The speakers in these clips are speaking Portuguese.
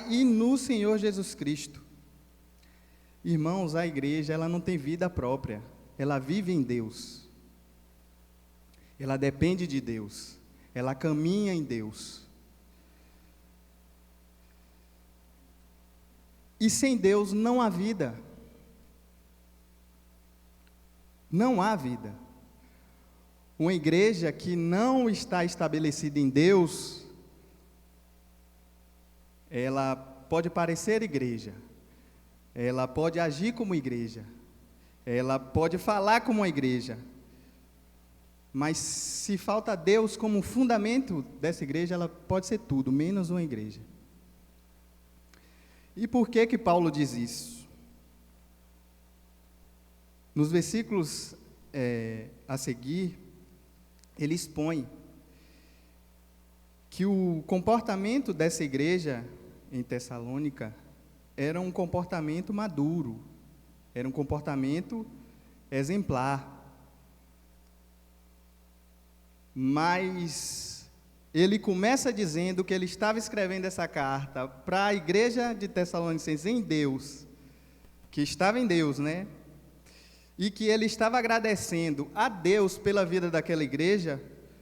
e no Senhor Jesus Cristo. Irmãos, a igreja, ela não tem vida própria, ela vive em Deus, ela depende de Deus, ela caminha em Deus. E sem Deus não há vida. Não há vida. Uma igreja que não está estabelecida em Deus, ela pode parecer igreja, ela pode agir como igreja, ela pode falar como uma igreja, mas se falta Deus como fundamento dessa igreja, ela pode ser tudo, menos uma igreja. E por que Paulo diz isso? Nos versículos a seguir, ele expõe que o comportamento dessa igreja em Tessalônica era um comportamento maduro, era um comportamento exemplar. Mas ele começa dizendo que ele estava escrevendo essa carta para a igreja de Tessalonicenses em Deus, que estava em Deus, né? E que ele estava agradecendo a Deus pela vida daquela igreja,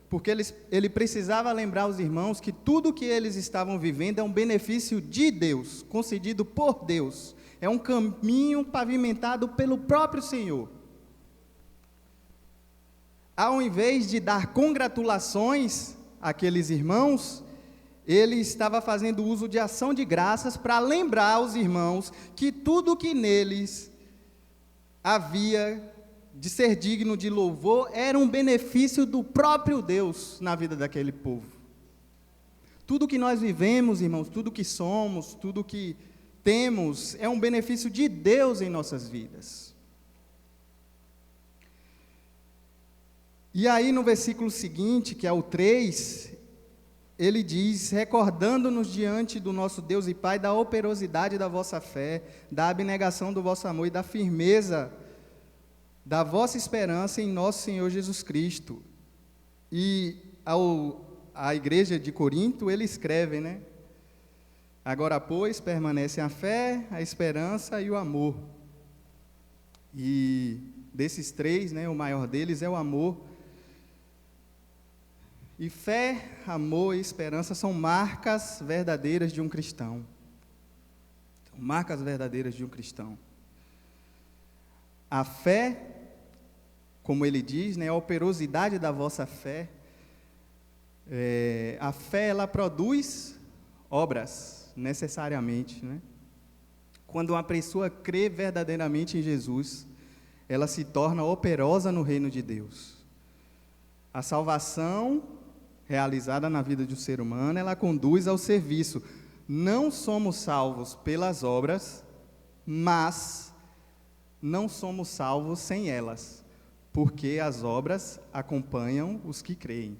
porque ele precisava lembrar os irmãos que tudo que eles estavam vivendo é um benefício de Deus, concedido por Deus, é um caminho pavimentado pelo próprio Senhor. Ao invés de dar congratulações àqueles irmãos, ele estava fazendo uso de ação de graças para lembrar os irmãos que tudo que neles havia de ser digno de louvor era um benefício do próprio Deus na vida daquele povo. Tudo que nós vivemos, irmãos, tudo que somos, tudo que temos, é um benefício de Deus em nossas vidas. E aí no versículo seguinte, que é o 3, ele diz: recordando-nos diante do nosso Deus e Pai da operosidade da vossa fé, da abnegação do vosso amor e da firmeza da vossa esperança em nosso Senhor Jesus Cristo. E à igreja de Corinto ele escreve, né? Agora, pois, permanecem a fé, a esperança e o amor. E desses três, né, o maior deles é o amor. E fé, amor e esperança são marcas verdadeiras de um cristão. São marcas verdadeiras de um cristão. A fé, como ele diz, né, a operosidade da vossa fé, a fé, ela produz obras, necessariamente, né? Quando uma pessoa crê verdadeiramente em Jesus, ela se torna operosa no reino de Deus. A salvação realizada na vida do ser humano, ela conduz ao serviço. Não somos salvos pelas obras, mas não somos salvos sem elas, porque as obras acompanham os que creem.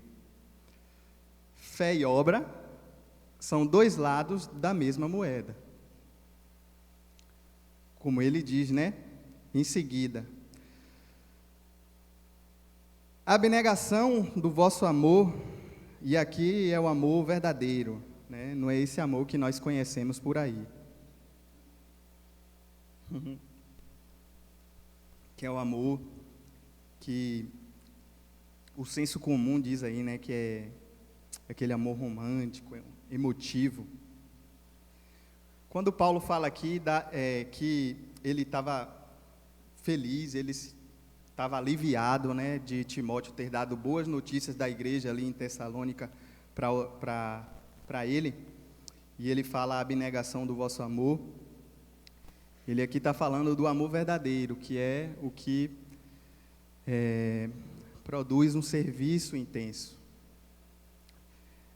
Fé e obra são dois lados da mesma moeda. Como ele diz, né? Em seguida, a abnegação do vosso amor, e aqui é o amor verdadeiro, né? Não é esse amor que nós conhecemos por aí. Que é o amor que o senso comum diz aí, né? Que é aquele amor romântico, emotivo. Quando Paulo fala aqui que ele estava feliz, ele estava aliviado, né, de Timóteo ter dado boas notícias da igreja ali em Tessalônica para ele, e ele fala a abnegação do vosso amor. Ele aqui está falando do amor verdadeiro, que é o que produz um serviço intenso.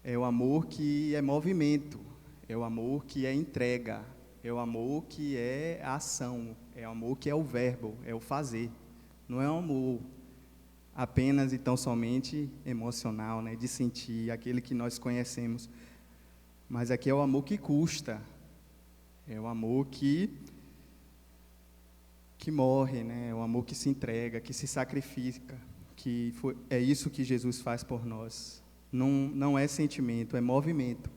É o amor que é movimento, é o amor que é entrega, é o amor que é a ação, é o amor que é o verbo, é o fazer. Não é um amor apenas e tão somente emocional, né, de sentir, aquele que nós conhecemos. Mas aqui é o amor que custa, é o amor que morre, né, é o amor que se entrega, que se sacrifica, é isso que Jesus faz por nós. Não é sentimento, é movimento.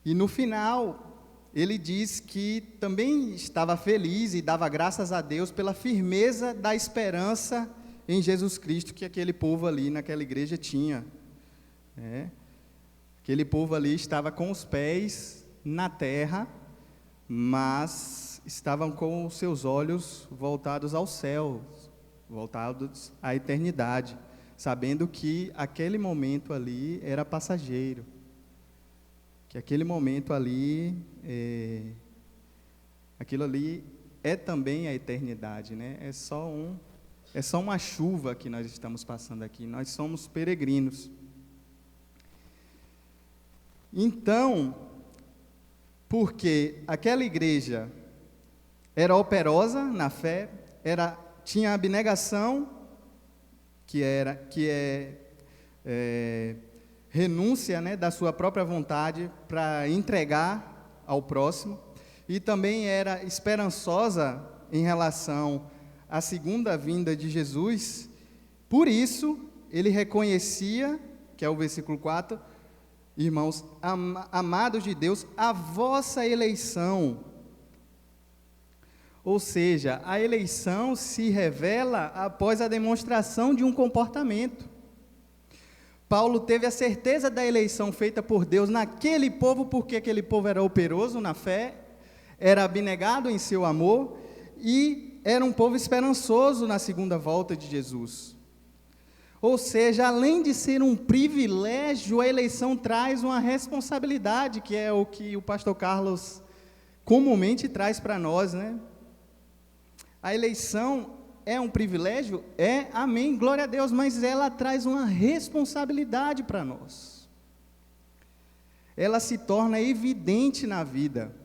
E no final, ele diz que também estava feliz e dava graças a Deus pela firmeza da esperança em Jesus Cristo que aquele povo ali naquela igreja tinha. Aquele povo ali estava com os pés na terra, mas estavam com os seus olhos voltados ao céu, voltados à eternidade, sabendo que aquele momento ali era passageiro, que aquele momento ali, aquilo ali é também a eternidade, né? É só uma chuva que nós estamos passando aqui, nós somos peregrinos. Então, porque aquela igreja era operosa na fé, tinha abnegação, que é renúncia, né, da sua própria vontade para entregar ao próximo, e também era esperançosa em relação à segunda vinda de Jesus. Por isso, ele reconhecia, que é o versículo 4, irmãos, amados de Deus, a vossa eleição. Ou seja, a eleição se revela após a demonstração de um comportamento. Paulo teve a certeza da eleição feita por Deus naquele povo, porque aquele povo era operoso na fé, era abnegado em seu amor e era um povo esperançoso na segunda volta de Jesus. Ou seja, além de ser um privilégio, a eleição traz uma responsabilidade, que é o que o pastor Carlos comumente traz para nós, né? A eleição é um privilégio? Amém, glória a Deus, mas ela traz uma responsabilidade para nós. Ela se torna evidente na vida.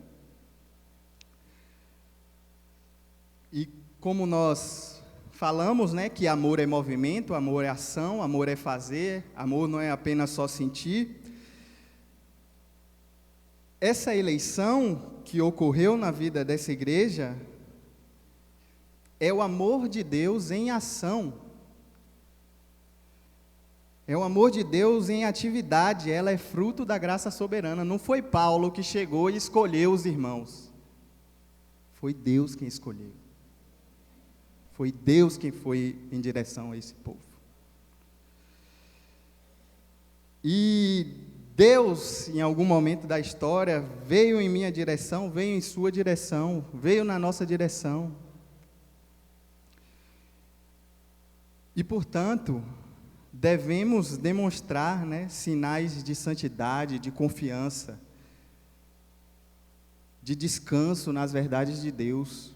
E como nós falamos, né, que amor é movimento, amor é ação, amor é fazer, amor não é apenas só sentir. Essa eleição que ocorreu na vida dessa igreja é o amor de Deus em ação. É o amor de Deus em atividade, ela é fruto da graça soberana. Não foi Paulo que chegou e escolheu os irmãos. Foi Deus quem escolheu. Foi Deus quem foi em direção a esse povo. E Deus, em algum momento da história, veio em minha direção, veio em sua direção, veio na nossa direção. E, portanto, devemos demonstrar, né, sinais de santidade, de confiança, de descanso nas verdades de Deus.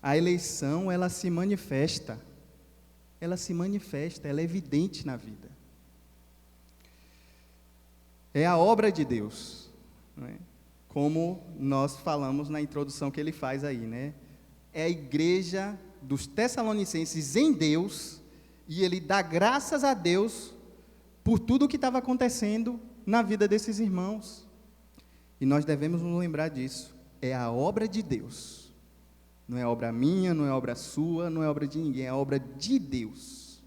A eleição, ela se manifesta, ela é evidente na vida. É a obra de Deus, né? Como nós falamos na introdução que ele faz aí, né? É a igreja dos Tessalonicenses em Deus, e ele dá graças a Deus por tudo o que estava acontecendo na vida desses irmãos. E nós devemos nos lembrar disso. É a obra de Deus. Não é obra minha, não é obra sua, não é obra de ninguém, é obra de Deus.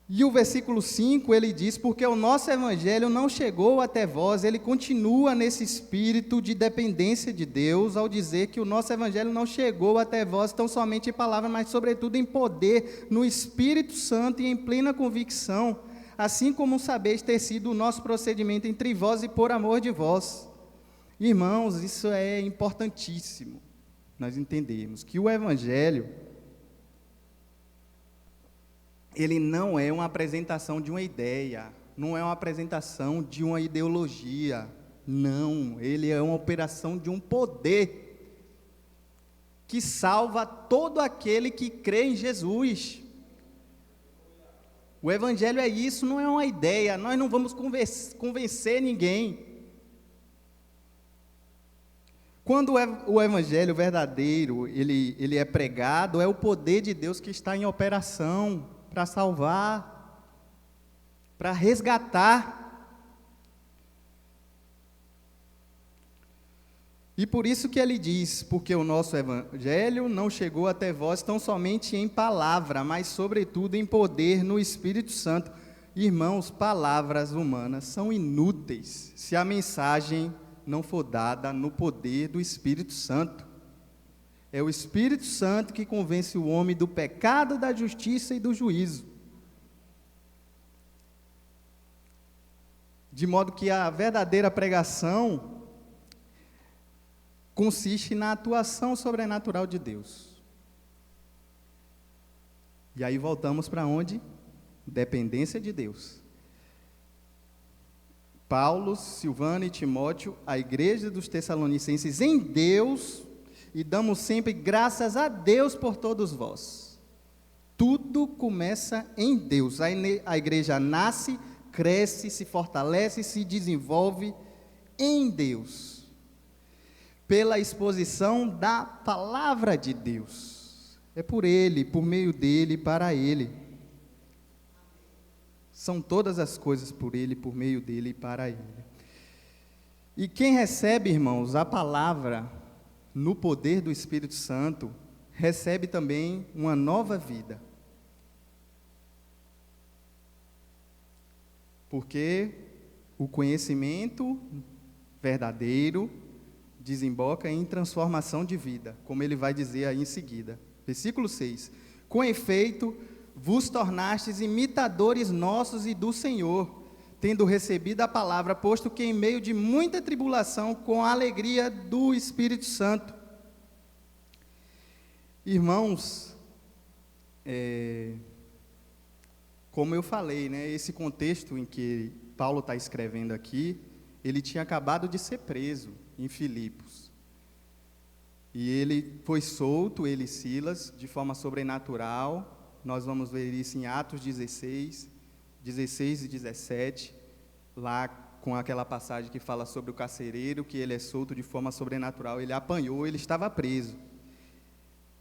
E o versículo 5, ele diz, porque o nosso evangelho não chegou até vós, ele continua nesse espírito de dependência de Deus, ao dizer que o nosso evangelho não chegou até vós tão somente em palavra, mas sobretudo em poder, no Espírito Santo e em plena convicção, assim como sabeis ter sido o nosso procedimento entre vós e por amor de vós. Irmãos, isso é importantíssimo, nós entendemos que o evangelho, ele não é uma apresentação de uma ideia, não é uma apresentação de uma ideologia, não, ele é uma operação de um poder, que salva todo aquele que crê em Jesus. O evangelho é isso, não é uma ideia, nós não vamos convencer ninguém. Quando o evangelho verdadeiro, ele é pregado, é o poder de Deus que está em operação, para salvar, para resgatar. E por isso que ele diz, porque o nosso evangelho não chegou até vós tão somente em palavra, mas sobretudo em poder no Espírito Santo. Irmãos, palavras humanas são inúteis se a mensagem não for dada no poder do Espírito Santo. É o Espírito Santo que convence o homem do pecado, da justiça e do juízo. De modo que a verdadeira pregação consiste na atuação sobrenatural de Deus. E aí voltamos para onde? Dependência de Deus. Paulo, Silvano e Timóteo, a igreja dos Tessalonicenses em Deus, e damos sempre graças a Deus por todos vós. Tudo começa em Deus. A igreja nasce, cresce, se fortalece, se desenvolve em Deus, pela exposição da palavra de Deus. É por Ele, por meio dEle, para Ele. São todas as coisas por Ele, por meio dEle e para Ele. E quem recebe, irmãos, a palavra no poder do Espírito Santo, recebe também uma nova vida. Porque o conhecimento verdadeiro desemboca em transformação de vida, como ele vai dizer aí em seguida. Versículo 6. Com efeito, vos tornastes imitadores nossos e do Senhor, tendo recebido a palavra, posto que em meio de muita tribulação, com a alegria do Espírito Santo. Irmãos, como eu falei, né, esse contexto em que Paulo está escrevendo aqui, ele tinha acabado de ser preso em Filipos. E ele foi solto, ele e Silas, de forma sobrenatural. Nós vamos ver isso em Atos 16 e 17, lá com aquela passagem que fala sobre o carcereiro, que ele é solto de forma sobrenatural. Ele apanhou, ele estava preso.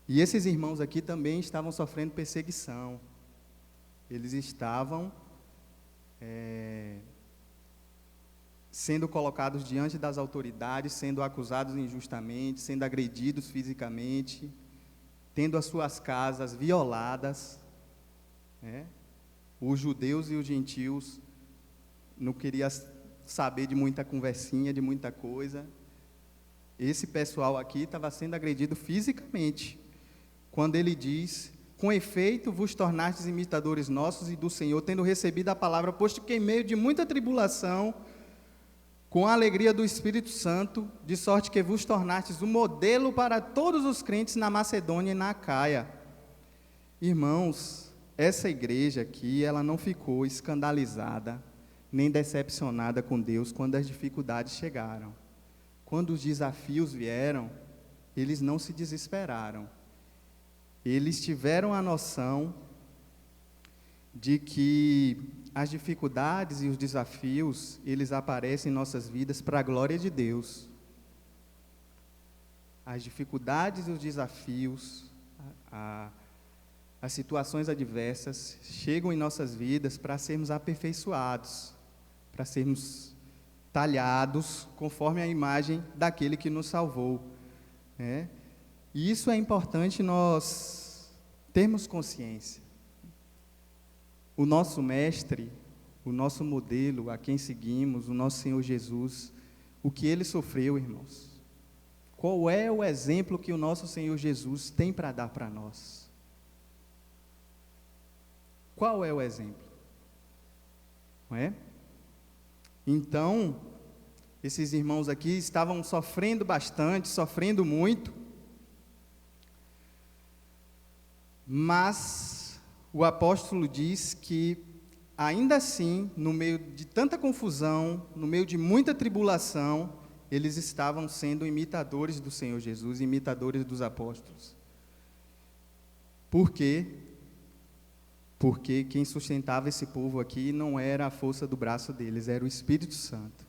E esses irmãos aqui também estavam sofrendo perseguição. Eles estavam sendo colocados diante das autoridades, sendo acusados injustamente, sendo agredidos fisicamente, tendo as suas casas violadas. Os judeus e os gentios não queriam saber de muita conversinha, de muita coisa. Esse pessoal aqui estava sendo agredido fisicamente. Quando ele diz: com efeito vos tornastes imitadores nossos e do Senhor, tendo recebido a palavra, posto que em meio de muita tribulação, com a alegria do Espírito Santo, de sorte que vos tornastes um modelo para todos os crentes na Macedônia e na Acaia. Irmãos, essa igreja aqui, ela não ficou escandalizada, nem decepcionada com Deus quando as dificuldades chegaram. Quando os desafios vieram, eles não se desesperaram. Eles tiveram a noção de que as dificuldades e os desafios, eles aparecem em nossas vidas para a glória de Deus. As dificuldades e os desafios, as situações adversas, chegam em nossas vidas para sermos aperfeiçoados, para sermos talhados conforme a imagem daquele que nos salvou, né? E isso é importante nós termos consciência. O nosso mestre, o nosso modelo, a quem seguimos, o nosso Senhor Jesus, o que ele sofreu, irmãos. Qual é o exemplo que o nosso Senhor Jesus tem para dar para nós? Qual é o exemplo? Não é? Então, esses irmãos aqui estavam sofrendo bastante, sofrendo muito, mas o apóstolo diz que, ainda assim, no meio de tanta confusão, no meio de muita tribulação, eles estavam sendo imitadores do Senhor Jesus, imitadores dos apóstolos. Por quê? Porque quem sustentava esse povo aqui não era a força do braço deles, era o Espírito Santo.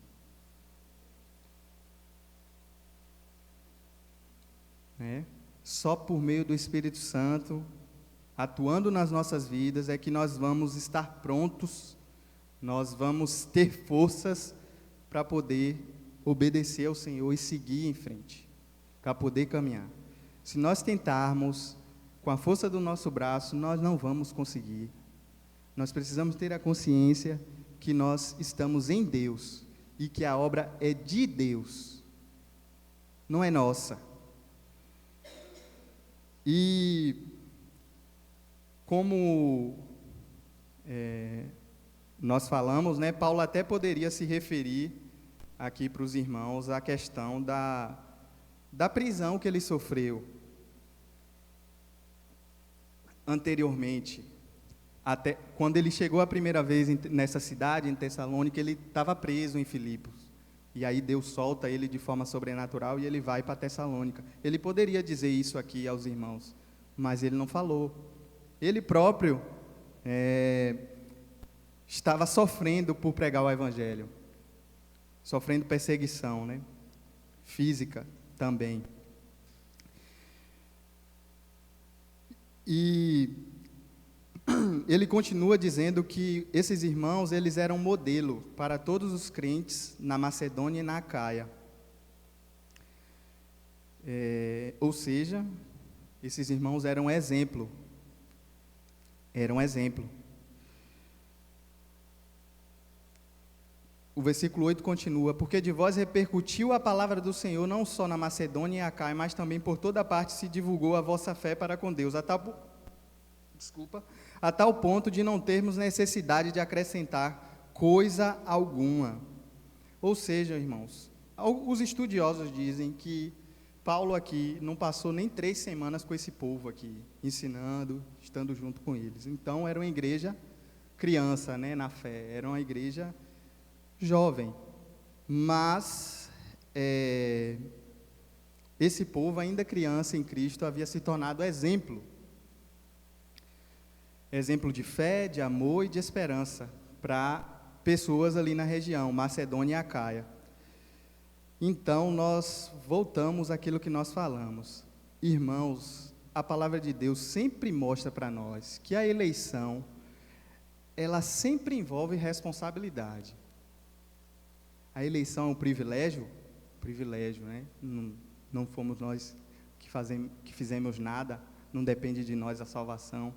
Só por meio do Espírito Santo, atuando nas nossas vidas, é que nós vamos estar prontos, nós vamos ter forças para poder obedecer ao Senhor e seguir em frente, para poder caminhar. Se nós tentarmos com a força do nosso braço, nós não vamos conseguir. Nós precisamos ter a consciência que nós estamos em Deus e que a obra é de Deus, não é nossa. E como nós falamos, né, Paulo até poderia se referir aqui para os irmãos à questão da prisão que ele sofreu anteriormente. Até quando ele chegou a primeira vez nessa cidade, em Tessalônica, ele estava preso em Filipos. E aí Deus solta ele de forma sobrenatural e ele vai para Tessalônica. Ele poderia dizer isso aqui aos irmãos, mas ele não falou. Ele próprio estava sofrendo por pregar o Evangelho, sofrendo perseguição, né? Física também. E ele continua dizendo que esses irmãos, eles eram modelo para todos os crentes na Macedônia e na Acaia. Ou seja, esses irmãos eram exemplo. Eram exemplo. O versículo 8 continua: porque de vós repercutiu a palavra do Senhor, não só na Macedônia e Acaia, mas também por toda parte se divulgou a vossa fé para com Deus, a tal ponto de não termos necessidade de acrescentar coisa alguma. Ou seja, irmãos, os estudiosos dizem que Paulo aqui não passou nem 3 semanas com esse povo aqui, ensinando, estando junto com eles. Então, era uma igreja criança, né, na fé, era uma igreja jovem, mas esse povo, ainda criança em Cristo, havia se tornado exemplo de fé, de amor e de esperança para pessoas ali na região, Macedônia e Acaia. Então, nós voltamos àquilo que nós falamos. Irmãos, a palavra de Deus sempre mostra para nós que a eleição, ela sempre envolve responsabilidade. A eleição é um privilégio, né? Não fomos nós que fizemos nada, não depende de nós a salvação,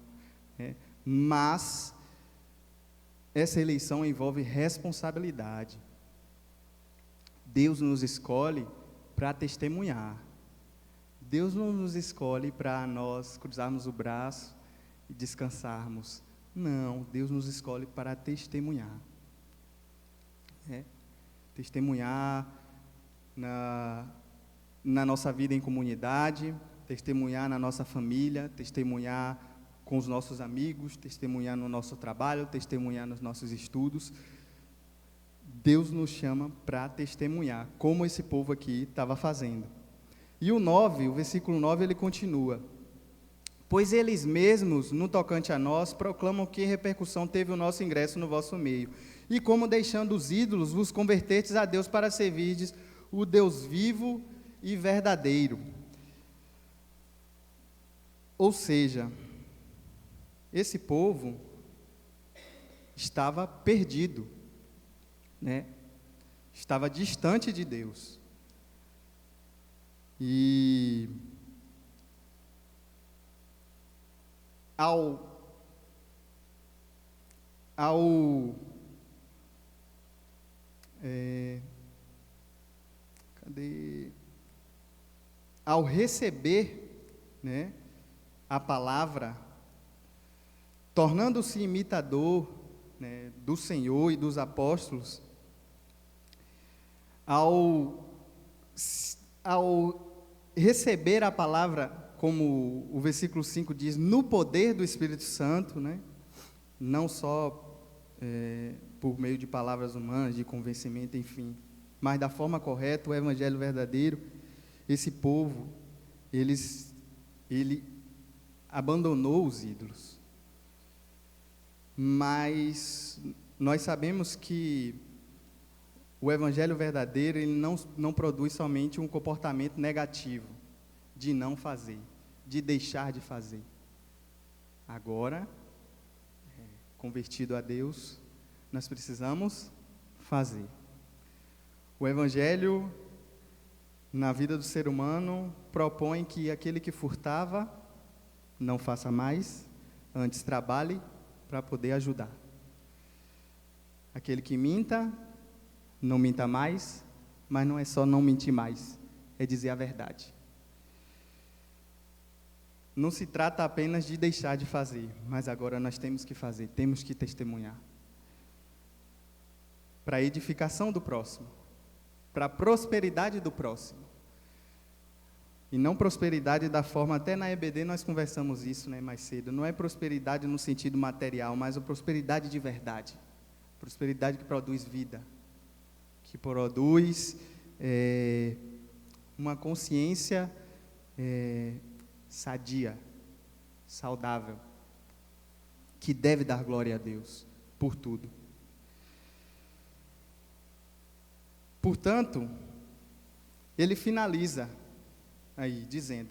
né? Mas essa eleição envolve responsabilidade. Deus nos escolhe para testemunhar. Deus não nos escolhe para nós cruzarmos o braço e descansarmos. Não, Deus nos escolhe para testemunhar. Testemunhar na nossa vida em comunidade, testemunhar na nossa família, testemunhar com os nossos amigos, testemunhar no nosso trabalho, testemunhar nos nossos estudos. Deus nos chama para testemunhar, como esse povo aqui estava fazendo. E o versículo 9, ele continua: pois eles mesmos, no tocante a nós, proclamam que repercussão teve o nosso ingresso no vosso meio, e como deixando os ídolos, vos convertertes a Deus para servirdes o Deus vivo e verdadeiro. Ou seja, esse povo estava perdido, né? Estava distante de Deus. E ao receber, né, a palavra, tornando-se imitador, né, do Senhor e dos apóstolos, ao receber a palavra, como o versículo 5 diz, no poder do Espírito Santo, né, não só por meio de palavras humanas, de convencimento, enfim, mas da forma correta, o Evangelho verdadeiro, esse povo, ele abandonou os ídolos. Mas nós sabemos que o Evangelho verdadeiro, ele não produz somente um comportamento negativo, de não fazer, de deixar de fazer. Agora, convertido a Deus, nós precisamos fazer. O Evangelho, na vida do ser humano, propõe que aquele que furtava, não faça mais, antes trabalhe para poder ajudar. Aquele que minta, não minta mais, mas não é só não mentir mais, é dizer a verdade. Não se trata apenas de deixar de fazer, mas agora nós temos que fazer, temos que testemunhar. Para a edificação do próximo, para a prosperidade do próximo. E não prosperidade da forma, até na EBD nós conversamos isso, né, mais cedo, não é prosperidade no sentido material, mas a prosperidade de verdade. Prosperidade que produz vida, que produz uma consciência sadia, saudável, que deve dar glória a Deus por tudo. Portanto, ele finaliza aí dizendo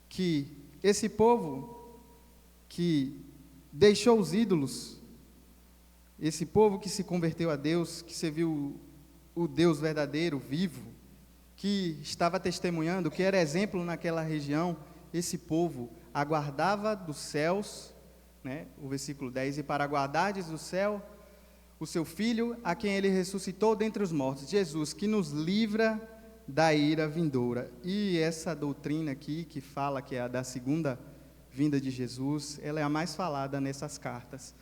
que esse povo que deixou os ídolos, esse povo que se converteu a Deus, que serviu o Deus verdadeiro, vivo, que estava testemunhando, que era exemplo naquela região, esse povo aguardava dos céus, né, o versículo 10, e para guardares do céu o seu Filho, a quem ele ressuscitou dentre os mortos, Jesus, que nos livra da ira vindoura. E essa doutrina aqui, que fala que é a da segunda vinda de Jesus, ela é a mais falada nessas cartas.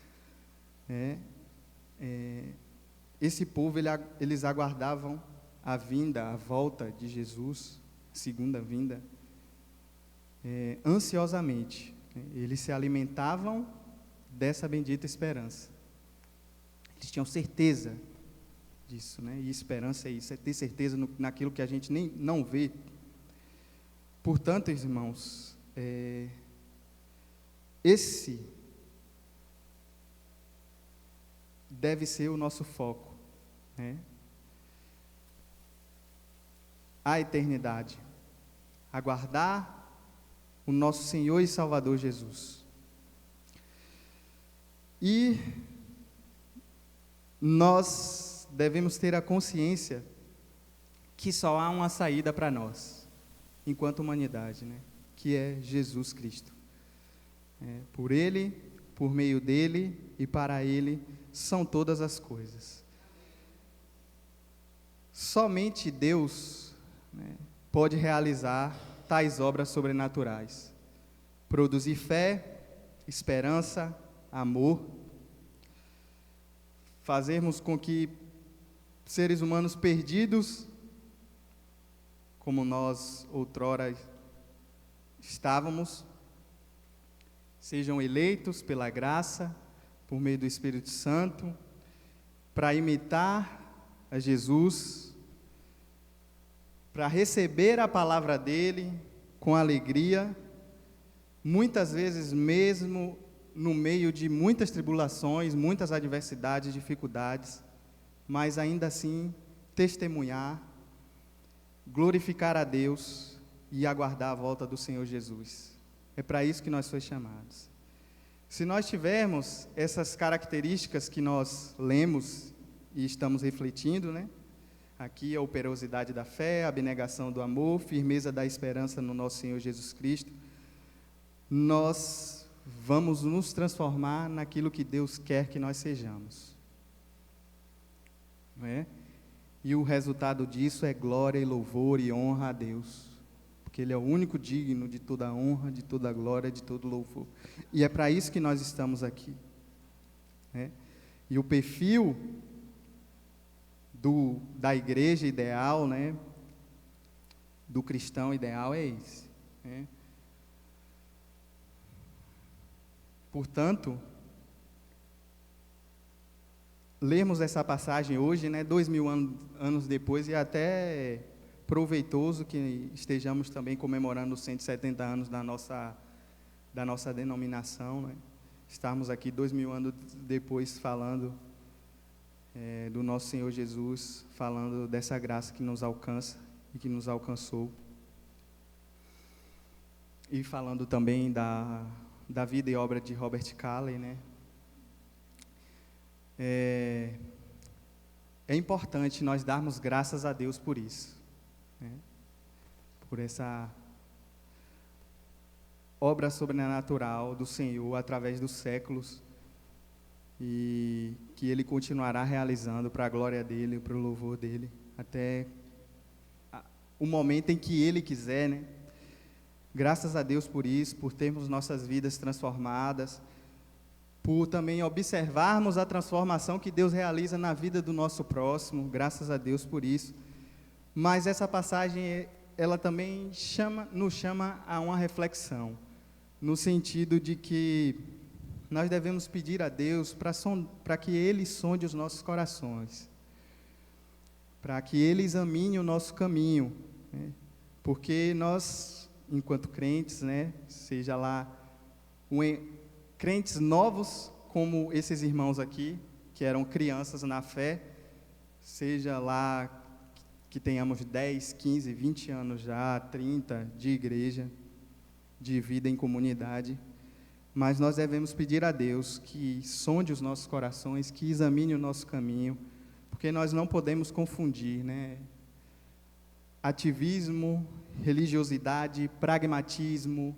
Esse povo, eles aguardavam a vinda, a volta de Jesus, segunda vinda, ansiosamente. Eles se alimentavam dessa bendita esperança. Eles tinham certeza disso, né? E esperança é isso, é ter certeza naquilo que a gente nem não vê. Portanto, irmãos, esse deve ser o nosso foco, né? A eternidade, aguardar o nosso Senhor e Salvador Jesus. E nós devemos ter a consciência que só há uma saída para nós, enquanto humanidade, né? Que é Jesus Cristo. Por Ele, por meio dEle e para Ele são todas as coisas. Somente Deus, né, pode realizar tais obras sobrenaturais, produzir fé, esperança, amor, fazermos com que seres humanos perdidos, como nós outrora estávamos, sejam eleitos pela graça, por meio do Espírito Santo, para imitar a Jesus, para receber a palavra dele com alegria, muitas vezes mesmo no meio de muitas tribulações, muitas adversidades, dificuldades, mas ainda assim testemunhar, glorificar a Deus e aguardar a volta do Senhor Jesus. É para isso que nós fomos chamados. Se nós tivermos essas características que nós lemos e estamos refletindo, né? Aqui a operosidade da fé, a abnegação do amor, firmeza da esperança no nosso Senhor Jesus Cristo, nós vamos nos transformar naquilo que Deus quer que nós sejamos. Não é? E o resultado disso é glória e louvor e honra a Deus, porque Ele é o único digno de toda a honra, de toda a glória, de todo louvor. E é para isso que nós estamos aqui. Né? E o perfil da igreja ideal, né, do cristão ideal é esse. Né? Portanto, lermos essa passagem hoje, né, 2000 anos depois, e é até proveitoso que estejamos também comemorando os 170 anos da nossa denominação, né? Estarmos aqui 2000 anos depois falando do nosso Senhor Jesus, falando dessa graça que nos alcança e que nos alcançou, e falando também da vida e obra de Robert Calley, né? É importante nós darmos graças a Deus por isso, né? Por essa obra sobrenatural do Senhor através dos séculos, e que Ele continuará realizando para a glória dEle, para o louvor dEle, até o momento em que Ele quiser, né? Graças a Deus por isso, por termos nossas vidas transformadas, por também observarmos a transformação que Deus realiza na vida do nosso próximo, graças a Deus por isso. Mas essa passagem, ela também nos chama a uma reflexão, no sentido de que nós devemos pedir a Deus para que Ele sonde os nossos corações, para que Ele examine o nosso caminho, né? Porque nós, enquanto crentes, né, seja lá crentes novos, como esses irmãos aqui, que eram crianças na fé, seja lá que tenhamos 10, 15, 20 anos já, 30 de igreja, de vida em comunidade, mas nós devemos pedir a Deus que sonde os nossos corações, que examine o nosso caminho, porque nós não podemos confundir, né? Ativismo, religiosidade, pragmatismo,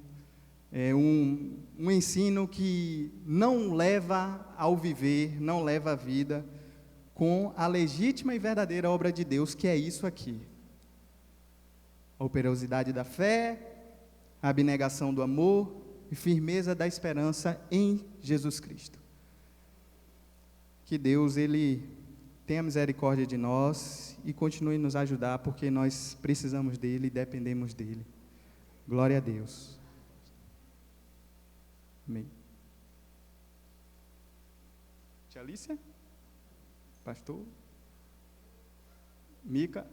um ensino que não leva ao viver, não leva à vida, com a legítima e verdadeira obra de Deus, que é isso aqui. A operosidade da fé, a abnegação do amor e firmeza da esperança em Jesus Cristo. Que Deus, Ele tenha misericórdia de nós e continue a nos ajudar, porque nós precisamos dEle e dependemos dEle. Glória a Deus. Amém. Tia Alicia? Pastor? Mica?